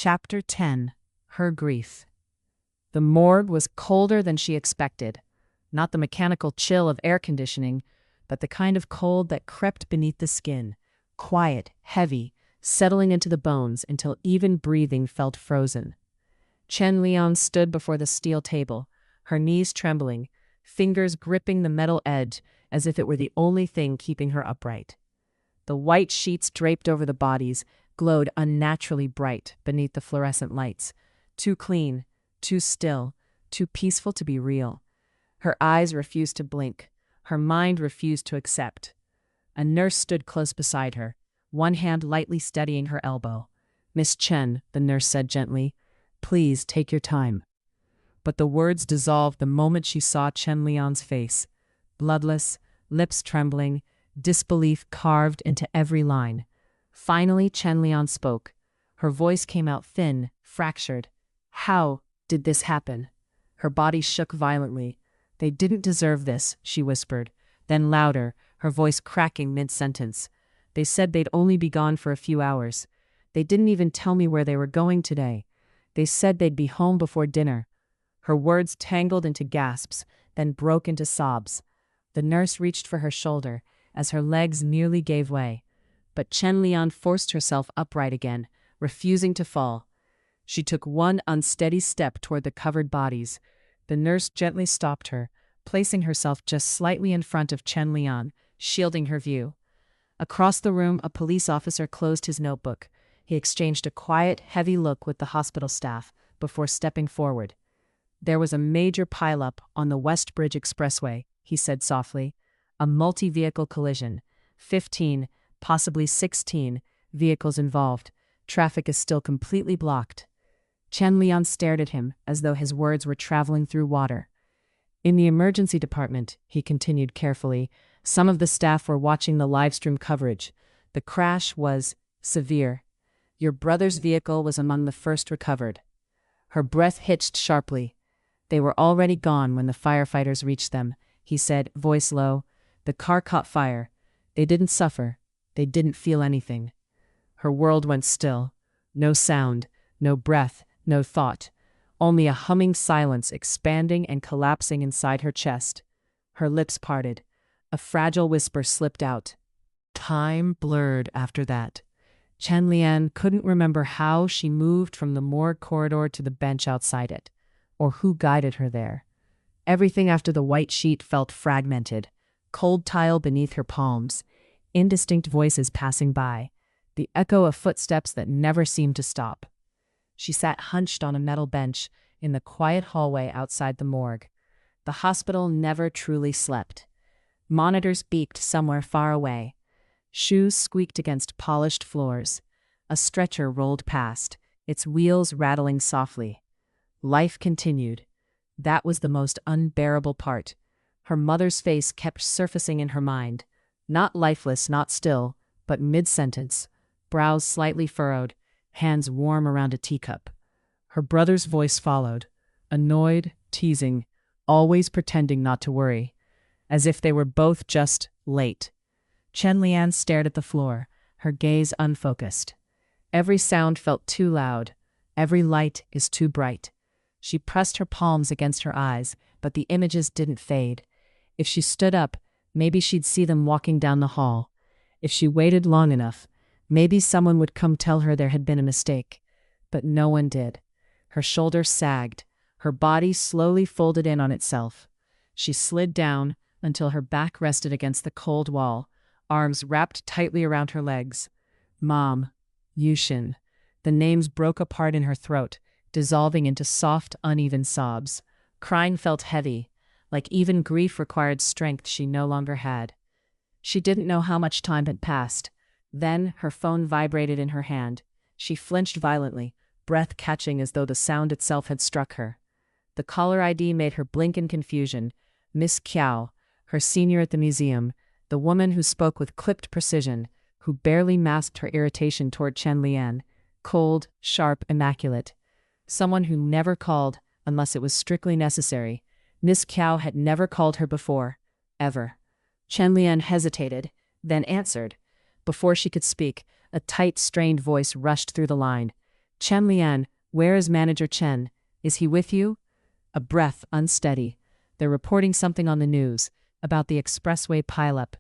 Chapter 10. Her Grief. The morgue was colder than she expected. Not the mechanical chill of air conditioning, but the kind of cold that crept beneath the skin. Quiet, heavy, settling into the bones until even breathing felt frozen. Chen Lian stood before the steel table, her knees trembling, fingers gripping the metal edge as if it were the only thing keeping her upright. The white sheets draped over the bodies glowed unnaturally bright beneath the fluorescent lights. Too clean, too still, too peaceful to be real. Her eyes refused to blink. Her mind refused to accept. A nurse stood close beside her, one hand lightly steadying her elbow. "Miss Chen," the nurse said gently, "please take your time." But the words dissolved the moment she saw Chen Lian's face. Bloodless, lips trembling, disbelief carved into every line. Finally, Chen Lian spoke. Her voice came out thin, fractured. "How did this happen?" Her body shook violently. "They didn't deserve this," she whispered. Then louder, her voice cracking mid-sentence. "They said they'd only be gone for a few hours. They didn't even tell me where they were going today. They said they'd be home before dinner." Her words tangled into gasps, then broke into sobs. The nurse reached for her shoulder as her legs nearly gave way. But Chen Lian forced herself upright again, refusing to fall. She took one unsteady step toward the covered bodies. The nurse gently stopped her, placing herself just slightly in front of Chen Lian, shielding her view. Across the room, a police officer closed his notebook. He exchanged a quiet, heavy look with the hospital staff before stepping forward. "There was a major pileup on the Westbridge Expressway," he said softly. "A multi-vehicle collision. 15, possibly 16, vehicles involved. Traffic is still completely blocked." Chen Lian stared at him as though his words were traveling through water. "In the emergency department," he continued carefully, "some of the staff were watching the livestream coverage. The crash was severe. Your brother's vehicle was among the first recovered." Her breath hitched sharply. "They were already gone when the firefighters reached them," he said, voice low. "The car caught fire. They didn't suffer. They didn't feel anything." Her world went still. No sound, no breath, no thought. Only a humming silence expanding and collapsing inside her chest. Her lips parted. A fragile whisper slipped out. Time blurred after that. Chen Lian couldn't remember how she moved from the morgue corridor to the bench outside it, or who guided her there. Everything after the white sheet felt fragmented. Cold tile beneath her palms. Indistinct voices passing by. The echo of footsteps that never seemed to stop. She sat hunched on a metal bench in the quiet hallway outside the morgue. The hospital never truly slept. Monitors beeped somewhere far away. Shoes squeaked against polished floors. A stretcher rolled past, its wheels rattling softly. Life continued. That was the most unbearable part. Her mother's face kept surfacing in her mind. Not lifeless, not still, but mid-sentence. Brows slightly furrowed, hands warm around a teacup. Her brother's voice followed, annoyed, teasing, always pretending not to worry, as if they were both just late. Chen Lian stared at the floor, her gaze unfocused. Every sound felt too loud. Every light is too bright. She pressed her palms against her eyes, but the images didn't fade. If she stood up, maybe she'd see them walking down the hall. If she waited long enough, maybe someone would come tell her there had been a mistake. But no one did. Her shoulders sagged. Her body slowly folded in on itself. She slid down until her back rested against the cold wall, arms wrapped tightly around her legs. "Mom," Yushin. The names broke apart in her throat, dissolving into soft, uneven sobs. Crying felt heavy, like even grief required strength she no longer had. She didn't know how much time had passed. Then her phone vibrated in her hand. She flinched violently, breath catching as though the sound itself had struck her. The caller ID made her blink in confusion. Miss Kiao, her senior at the museum, the woman who spoke with clipped precision, who barely masked her irritation toward Chen Lian. Cold, sharp, immaculate. Someone who never called unless it was strictly necessary. Miss Kiao had never called her before, ever. Chen Lian hesitated, then answered. Before she could speak, a tight, strained voice rushed through the line. Chen Lian, where is Manager Chen? Is he with you? A breath, unsteady. They're reporting something on the news about the expressway pileup.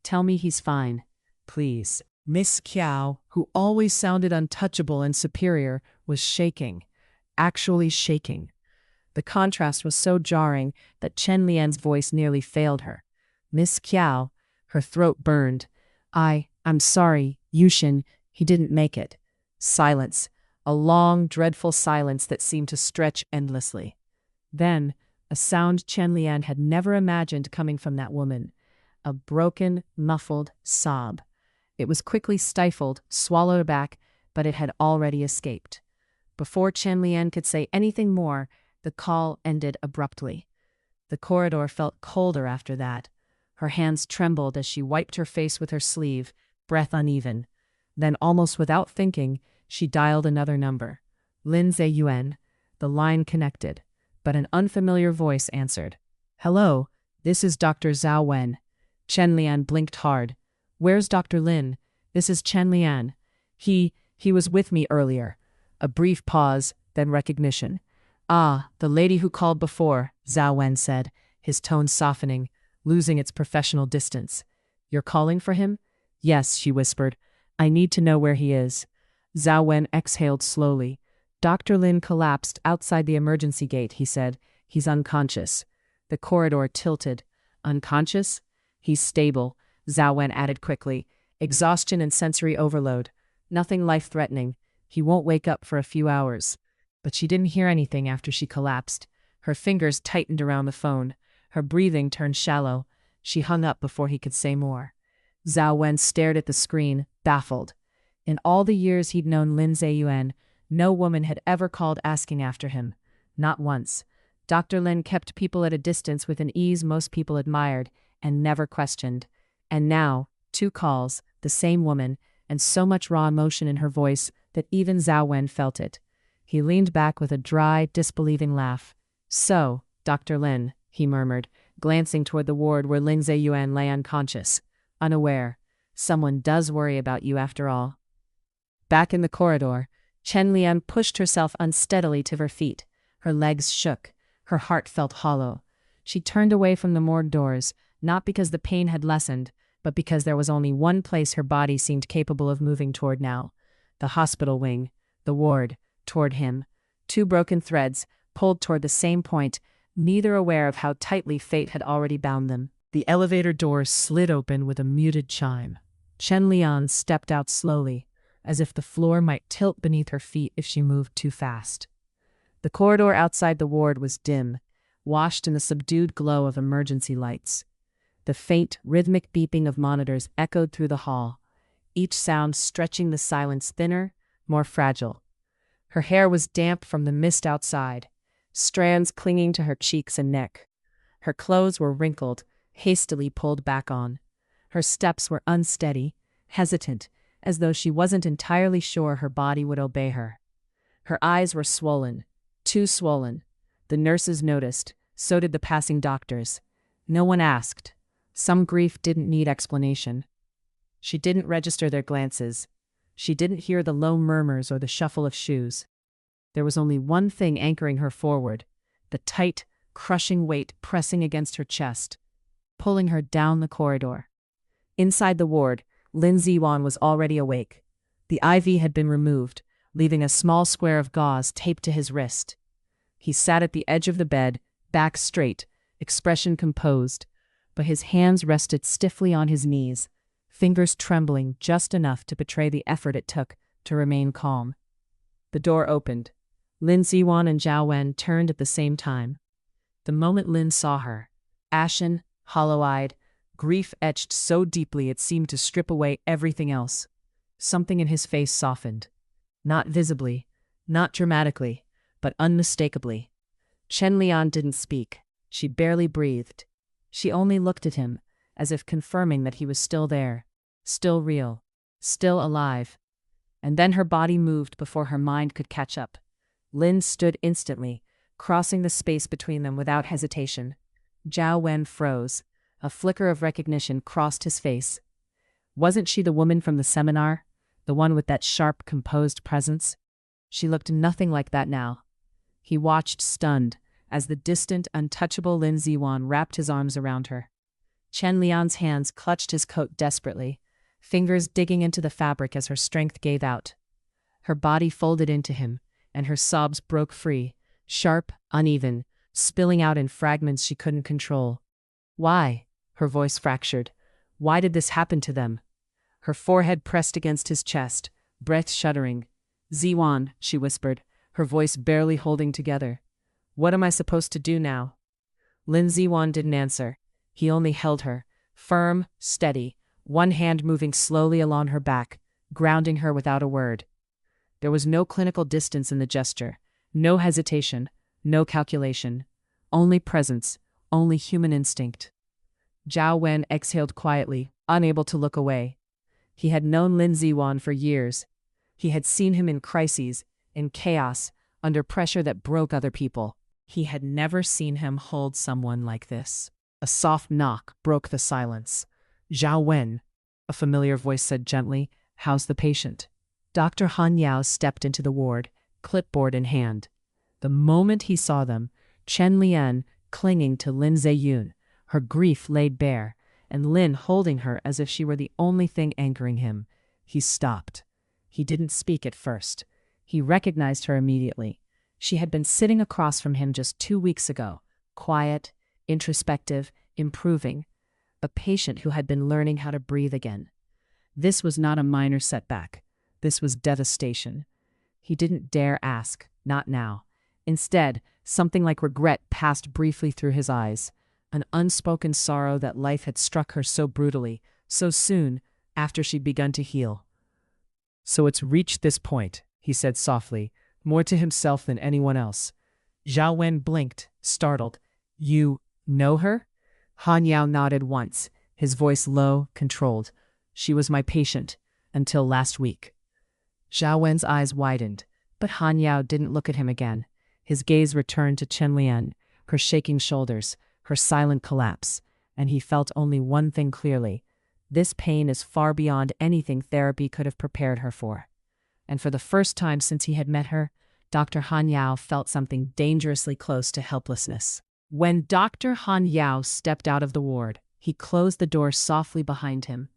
Tell me he's fine, please. Miss Kiao, who always sounded untouchable and superior, was shaking. Actually shaking. The contrast was so jarring that Chen Lian's voice nearly failed her. Miss Kiao, her throat burned. I'm sorry, Yushin, he didn't make it. Silence. A long, dreadful silence that seemed to stretch endlessly. Then, a sound Chen Lian had never imagined coming from that woman. A broken, muffled sob. It was quickly stifled, swallowed back, but it had already escaped. Before Chen Lian could say anything more, the call ended abruptly. The corridor felt colder after that. Her hands trembled as she wiped her face with her sleeve, breath uneven. Then, almost without thinking, she dialed another number. Lin Zeyuan. The line connected, but an unfamiliar voice answered. Hello, this is Dr. Zhao Wen. Chen Lian blinked hard. Where's Dr. Lin? This is Chen Lian. He was with me earlier. A brief pause, then recognition. Ah, the lady who called before, Zhao Wen said, his tone softening, losing its professional distance. You're calling for him? Yes, she whispered. I need to know where he is. Zhao Wen exhaled slowly. Dr. Lin collapsed outside the emergency gate, he said. He's unconscious. The corridor tilted. Unconscious? He's stable, Zhao Wen added quickly. Exhaustion and sensory overload. Nothing life-threatening. He won't wake up for a few hours. But she didn't hear anything after she collapsed. Her fingers tightened around the phone. Her breathing turned shallow. She hung up before he could say more. Zhao Wen stared at the screen, baffled. In all the years he'd known Lin Zeyuan, no woman had ever called asking after him. Not once. Dr. Lin kept people at a distance with an ease most people admired and never questioned. And now, 2 calls, the same woman, and so much raw emotion in her voice that even Zhao Wen felt it. He leaned back with a dry, disbelieving laugh. So, Dr. Lin, he murmured, glancing toward the ward where Lin Zeyuan lay unconscious. Unaware. Someone does worry about you after all. Back in the corridor, Chen Lian pushed herself unsteadily to her feet. Her legs shook. Her heart felt hollow. She turned away from the morgue doors, not because the pain had lessened, but because there was only one place her body seemed capable of moving toward now. The hospital wing. The ward. Toward him. 2 broken threads, pulled toward the same point, neither aware of how tightly fate had already bound them. The elevator door slid open with a muted chime. Chen Lian stepped out slowly, as if the floor might tilt beneath her feet if she moved too fast. The corridor outside the ward was dim, washed in the subdued glow of emergency lights. The faint, rhythmic beeping of monitors echoed through the hall, each sound stretching the silence thinner, more fragile. Her hair was damp from the mist outside, strands clinging to her cheeks and neck. Her clothes were wrinkled, hastily pulled back on. Her steps were unsteady, hesitant, as though she wasn't entirely sure her body would obey her. Her eyes were swollen, too swollen. The nurses noticed, so did the passing doctors. No one asked. Some grief didn't need explanation. She didn't register their glances. She didn't hear the low murmurs or the shuffle of shoes. There was only one thing anchoring her forward, the tight, crushing weight pressing against her chest, pulling her down the corridor. Inside the ward, Lin Zeyuan was already awake. The IV had been removed, leaving a small square of gauze taped to his wrist. He sat at the edge of the bed, back straight, expression composed, but his hands rested stiffly on his knees, fingers trembling just enough to betray the effort it took to remain calm. The door opened. Lin Zeyuan and Zhao Wen turned at the same time. The moment Lin saw her, ashen, hollow-eyed, grief etched so deeply it seemed to strip away everything else. Something in his face softened. Not visibly, not dramatically, but unmistakably. Chen Lian didn't speak. She barely breathed. She only looked at him, as if confirming that he was still there, still real, still alive. And then her body moved before her mind could catch up. Lin stood instantly, crossing the space between them without hesitation. Zhao Wen froze. A flicker of recognition crossed his face. Wasn't she the woman from the seminar? The one with that sharp, composed presence? She looked nothing like that now. He watched stunned as the distant, untouchable Lin Zeyuan wrapped his arms around her. Chen Lian's hands clutched his coat desperately, fingers digging into the fabric as her strength gave out. Her body folded into him, and her sobs broke free, sharp, uneven, spilling out in fragments she couldn't control. Why? Her voice fractured. Why did this happen to them? Her forehead pressed against his chest, breath shuddering. Zeyuan, she whispered, her voice barely holding together. What am I supposed to do now? Lin Zeyuan didn't answer. He only held her, firm, steady, one hand moving slowly along her back, grounding her without a word. There was no clinical distance in the gesture, no hesitation, no calculation, only presence, only human instinct. Zhao Wen exhaled quietly, unable to look away. He had known Lin Zeyuan for years. He had seen him in crises, in chaos, under pressure that broke other people. He had never seen him hold someone like this. A soft knock broke the silence. Zhao Wen, a familiar voice said gently, how's the patient? Dr. Han Yao stepped into the ward, clipboard in hand. The moment he saw them, Chen Lian clinging to Lin Zeyuan, her grief laid bare, and Lin holding her as if she were the only thing anchoring him, he stopped. He didn't speak at first. He recognized her immediately. She had been sitting across from him just 2 weeks ago, quiet, introspective, improving, a patient who had been learning how to breathe again. This was not a minor setback. This was devastation. He didn't dare ask, not now. Instead, something like regret passed briefly through his eyes, an unspoken sorrow that life had struck her so brutally, so soon, after she'd begun to heal. So it's reached this point, he said softly, more to himself than anyone else. Zhao Wen blinked, startled. You know her? Han Yao nodded once, his voice low, controlled. She was my patient, until last week. Zhao Wen's eyes widened, but Han Yao didn't look at him again. His gaze returned to Chen Lian, her shaking shoulders, her silent collapse, and he felt only one thing clearly. This pain is far beyond anything therapy could have prepared her for. And for the first time since he had met her, Dr. Han Yao felt something dangerously close to helplessness. When Dr. Han Yao stepped out of the ward, he closed the door softly behind him,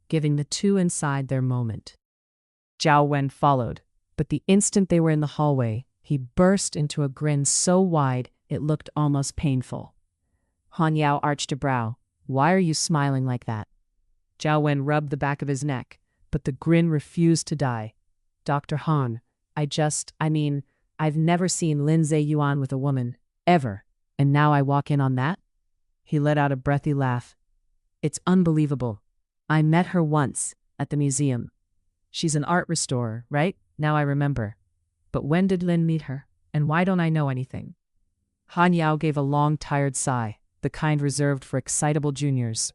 giving the two inside their moment. Zhao Wen followed, but the instant they were in the hallway, he burst into a grin so wide it looked almost painful. Han Yao arched a brow. Why are you smiling like that? Zhao Wen rubbed the back of his neck, but the grin refused to die. Dr. Han, I've never seen Lin Zeyuan with a woman, ever, and now I walk in on that? He let out a breathy laugh. It's unbelievable. I met her once, at the museum. She's an art restorer, right? Now I remember. But when did Lin meet her? And why don't I know anything? Han Yao gave a long, tired sigh, the kind reserved for excitable juniors.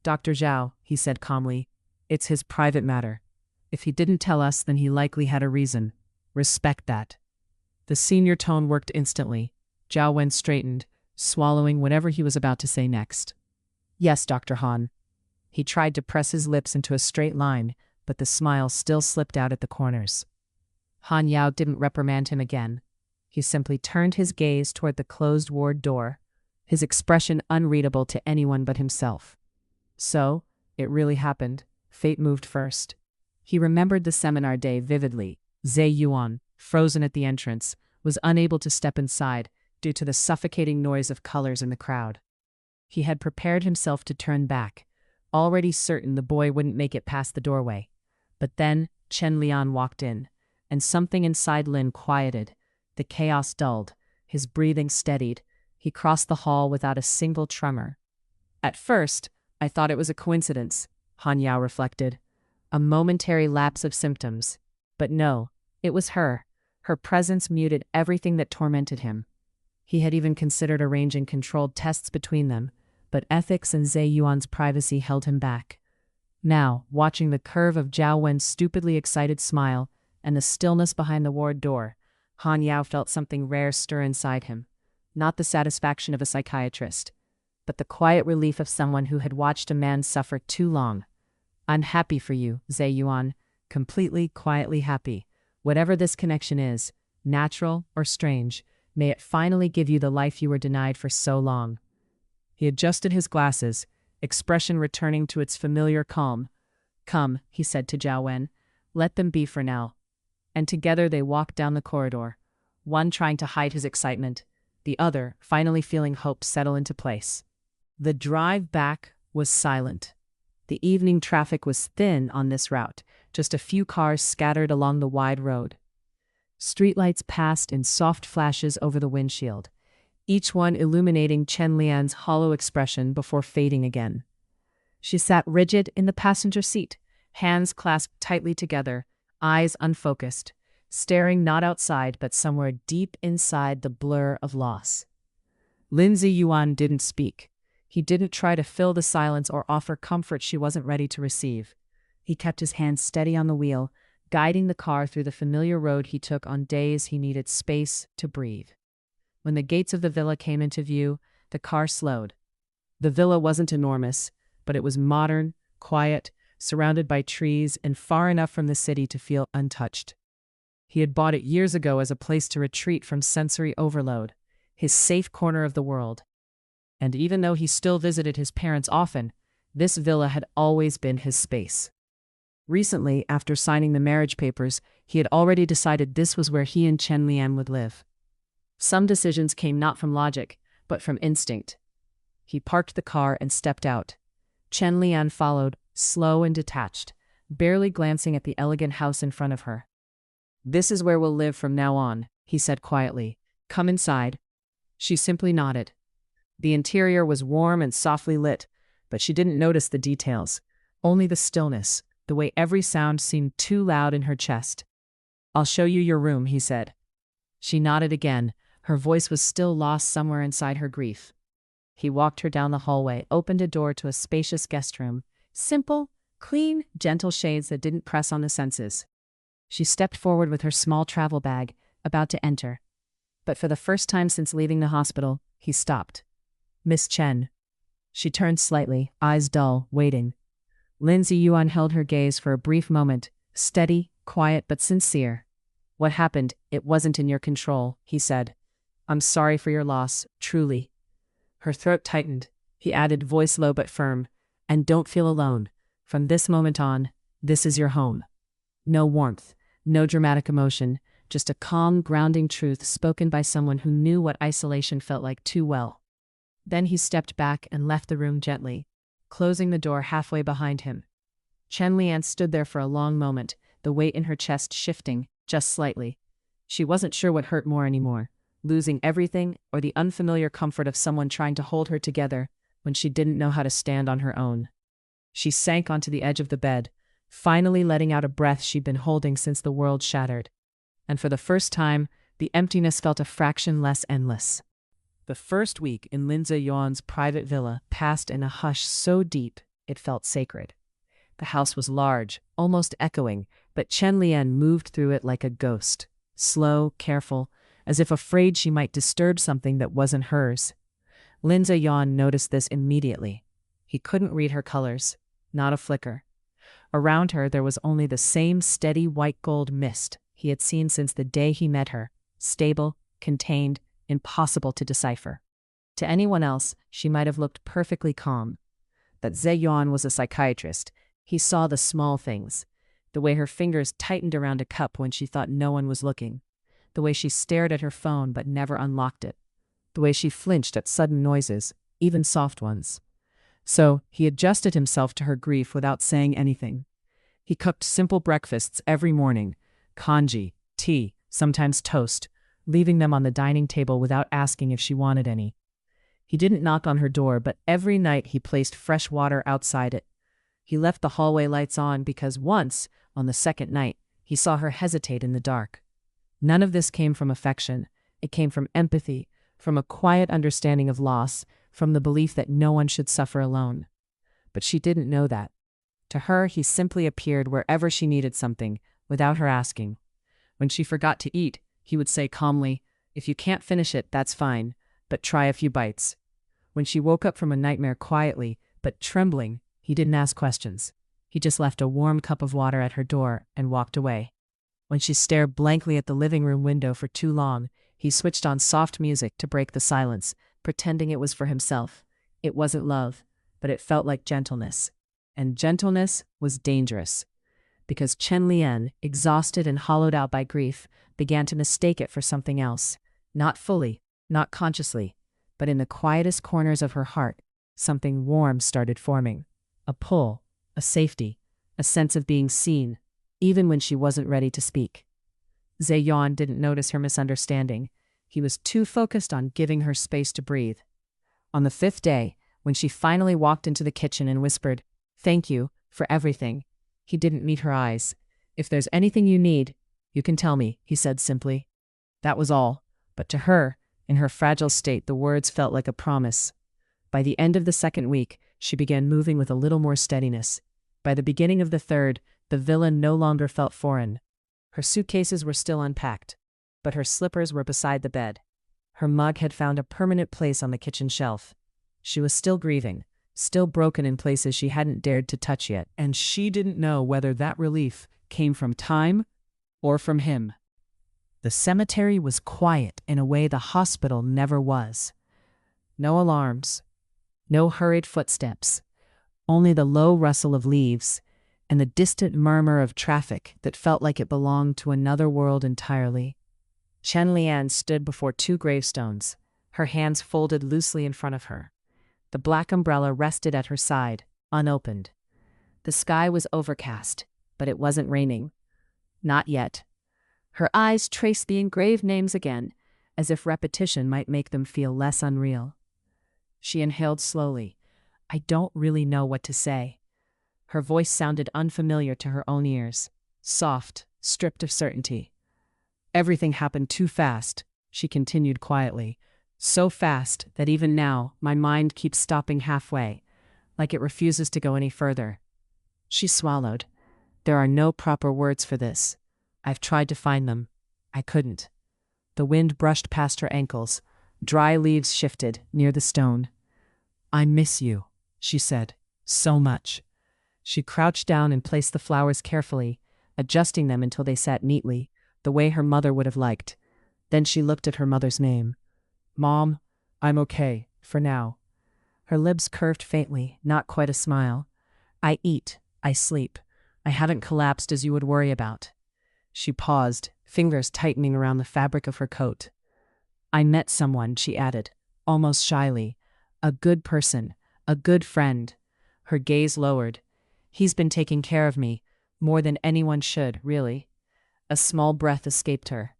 Dr. Zhao, he said calmly, it's his private matter. If he didn't tell us, then he likely had a reason. Respect that. The senior tone worked instantly. Zhao Wen straightened, swallowing whatever he was about to say next. Yes, Dr. Han. He tried to press his lips into a straight line, but the smile still slipped out at the corners. Han Yao didn't reprimand him again. He simply turned his gaze toward the closed ward door, his expression unreadable to anyone but himself. So, it really happened. Fate moved first. He remembered the seminar day vividly. Zeyuan, frozen at the entrance, was unable to step inside due to the suffocating noise of colors in the crowd. He had prepared himself to turn back, already certain the boy wouldn't make it past the doorway. But then Chen Lian walked in, and something inside Lin quieted. The chaos dulled, his breathing steadied. He crossed the hall without a single tremor. At first, I thought it was a coincidence, Han Yao reflected. A momentary lapse of symptoms. But no, it was her. Her presence muted everything that tormented him. He had even considered arranging controlled tests between them, but ethics and Zeyuan's privacy held him back. Now, watching the curve of Zhao Wen's stupidly excited smile and the stillness behind the ward door, Han Yao felt something rare stir inside him. Not the satisfaction of a psychiatrist, but the quiet relief of someone who had watched a man suffer too long. I'm happy for you, Zeyuan. Completely, quietly happy. Whatever this connection is, natural or strange, may it finally give you the life you were denied for so long. He adjusted his glasses, expression returning to its familiar calm. Come, he said to Zhao Wen, let them be for now. And together they walked down the corridor, one trying to hide his excitement, the other finally feeling hope settle into place. The drive back was silent. The evening traffic was thin on this route, just a few cars scattered along the wide road. Streetlights passed in soft flashes over the windshield, each one illuminating Chen Lian's hollow expression before fading again. She sat rigid in the passenger seat, hands clasped tightly together, eyes unfocused, staring not outside but somewhere deep inside the blur of loss. Lin Zeyuan didn't speak. He didn't try to fill the silence or offer comfort she wasn't ready to receive. He kept his hands steady on the wheel, guiding the car through the familiar road he took on days he needed space to breathe. When the gates of the villa came into view, the car slowed. The villa wasn't enormous, but it was modern, quiet, surrounded by trees and far enough from the city to feel untouched. He had bought it years ago as a place to retreat from sensory overload, his safe corner of the world. And even though he still visited his parents often, this villa had always been his space. Recently, after signing the marriage papers, he had already decided this was where he and Chen Lian would live. Some decisions came not from logic, but from instinct. He parked the car and stepped out. Chen Lian followed, slow and detached, barely glancing at the elegant house in front of her. This is where we'll live from now on, he said quietly. Come inside. She simply nodded. The interior was warm and softly lit, but she didn't notice the details, only the stillness, the way every sound seemed too loud in her chest. I'll show you your room, he said. She nodded again. Her voice was still lost somewhere inside her grief. He walked her down the hallway, opened a door to a spacious guest room. Simple, clean, gentle shades that didn't press on the senses. She stepped forward with her small travel bag, about to enter. But for the first time since leaving the hospital, he stopped. Miss Chen. She turned slightly, eyes dull, waiting. Lin Zeyuan held her gaze for a brief moment, steady, quiet but sincere. What happened? It wasn't in your control, he said. I'm sorry for your loss, truly. Her throat tightened. He added, voice low but firm, and don't feel alone. From this moment on, this is your home. No warmth, no dramatic emotion, just a calm, grounding truth spoken by someone who knew what isolation felt like too well. Then he stepped back and left the room gently, closing the door halfway behind him. Chen Lian stood there for a long moment, the weight in her chest shifting, just slightly. She wasn't sure what hurt more anymore, losing everything or the unfamiliar comfort of someone trying to hold her together when she didn't know how to stand on her own. She sank onto the edge of the bed, finally letting out a breath she'd been holding since the world shattered. And for the first time, the emptiness felt a fraction less endless. The first week in Lin Zeyuan's private villa passed in a hush so deep it felt sacred. The house was large, almost echoing, but Chen Lian moved through it like a ghost, slow, careful, as if afraid she might disturb something that wasn't hers. Lin Zeyuan noticed this immediately. He couldn't read her colors, not a flicker. Around her there was only the same steady white-gold mist he had seen since the day he met her, stable, contained, impossible to decipher. To anyone else, she might have looked perfectly calm. But Zeyuan was a psychiatrist. He saw the small things. The way her fingers tightened around a cup when she thought no one was looking. The way she stared at her phone but never unlocked it. The way she flinched at sudden noises, even soft ones. So, he adjusted himself to her grief without saying anything. He cooked simple breakfasts every morning, congee, tea, sometimes toast, leaving them on the dining table without asking if she wanted any. He didn't knock on her door, but every night he placed fresh water outside it. He left the hallway lights on because once, on the second night, he saw her hesitate in the dark. None of this came from affection. It came from empathy, from a quiet understanding of loss, from the belief that no one should suffer alone. But she didn't know that. To her, he simply appeared wherever she needed something, without her asking. When she forgot to eat, he would say calmly, "If you can't finish it, that's fine, but try a few bites." When she woke up from a nightmare quietly, but trembling, he didn't ask questions. He just left a warm cup of water at her door and walked away. When she stared blankly at the living room window for too long, he switched on soft music to break the silence, pretending it was for himself. It wasn't love, but it felt like gentleness. And gentleness was dangerous, because Chen Lian, exhausted and hollowed out by grief, began to mistake it for something else. Not fully, not consciously, but in the quietest corners of her heart, something warm started forming. A pull, a safety, a sense of being seen, even when she wasn't ready to speak. Zeyuan didn't notice her misunderstanding. He was too focused on giving her space to breathe. On the 5th day, when she finally walked into the kitchen and whispered, "Thank you for everything," he didn't meet her eyes. "If there's anything you need, you can tell me," he said simply. That was all, but to her, in her fragile state, the words felt like a promise. By the end of the 2nd week, she began moving with a little more steadiness. By the beginning of the 3rd, the villa no longer felt foreign. Her suitcases were still unpacked, but her slippers were beside the bed. Her mug had found a permanent place on the kitchen shelf. She was still grieving, still broken in places she hadn't dared to touch yet, and she didn't know whether that relief came from time or from him. The cemetery was quiet in a way the hospital never was. No alarms, no hurried footsteps, only the low rustle of leaves and the distant murmur of traffic that felt like it belonged to another world entirely. Chen Lian stood before 2 gravestones, her hands folded loosely in front of her. The black umbrella rested at her side, unopened. The sky was overcast, but it wasn't raining. Not yet. Her eyes traced the engraved names again, as if repetition might make them feel less unreal. She inhaled slowly. "I don't really know what to say." Her voice sounded unfamiliar to her own ears, soft, stripped of certainty. "Everything happened too fast," she continued quietly. "So fast that even now my mind keeps stopping halfway, like it refuses to go any further." She swallowed. "There are no proper words for this. I've tried to find them. I couldn't." The wind brushed past her ankles. Dry leaves shifted near the stone. "I miss you," she said, "so much." She crouched down and placed the flowers carefully, adjusting them until they sat neatly, the way her mother would have liked. Then she looked at her mother's name. "Mom, I'm okay, for now." Her lips curved faintly, not quite a smile. "I eat, I sleep. I haven't collapsed as you would worry about." She paused, fingers tightening around the fabric of her coat. "I met someone," she added, almost shyly. "A good person, a good friend." Her gaze lowered. "He's been taking care of me, more than anyone should, really." A small breath escaped her.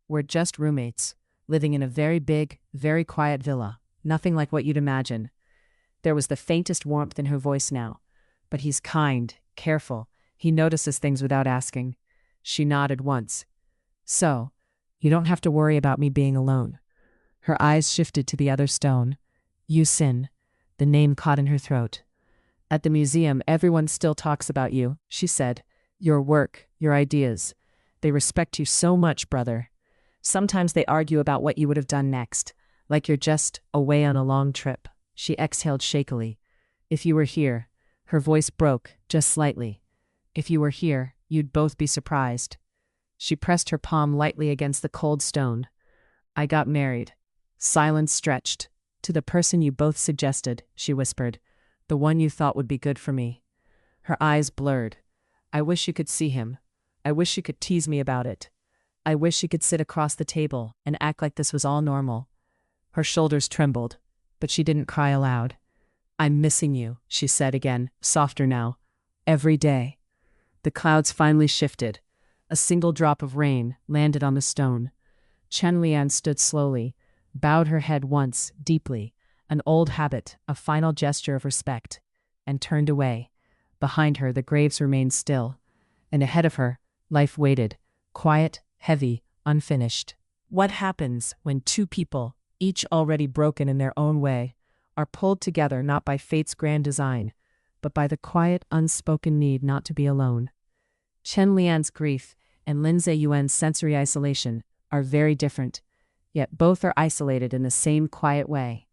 "We're just roommates, living in a very big, very quiet villa, nothing like what you'd imagine." There was the faintest warmth in her voice now. "But he's kind, careful. He notices things without asking." She nodded once. "So, you don't have to worry about me being alone." Her eyes shifted to the other stone. "You Sin." The name caught in her throat. "At the museum, everyone still talks about you," she said. "Your work, your ideas. They respect you so much, brother. Sometimes they argue about what you would have done next, like you're just away on a long trip." She exhaled shakily. "If you were here," her voice broke, just slightly. "If you were here, you'd both be surprised." She pressed her palm lightly against the cold stone. "I got married." Silence stretched. "To the person you both suggested," she whispered. "The one you thought would be good for me." Her eyes blurred. "I wish you could see him. I wish you could tease me about it. I wish you could sit across the table and act like this was all normal." Her shoulders trembled, but she didn't cry aloud. "I'm missing you," she said again, softer now. "Every day." The clouds finally shifted. A single drop of rain landed on the stone. Chen Lian stood slowly, bowed her head once, deeply, an old habit, a final gesture of respect, and turned away. Behind her, the graves remained still, and ahead of her, life waited, quiet, heavy, unfinished. What happens when 2 people, each already broken in their own way, are pulled together not by fate's grand design, but by the quiet, unspoken need not to be alone? Chen Lian's grief and Lin Zeyuan's sensory isolation are very different, yet both are isolated in the same quiet way.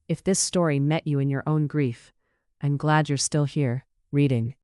If this story met you in your own grief, I'm glad you're still here, reading.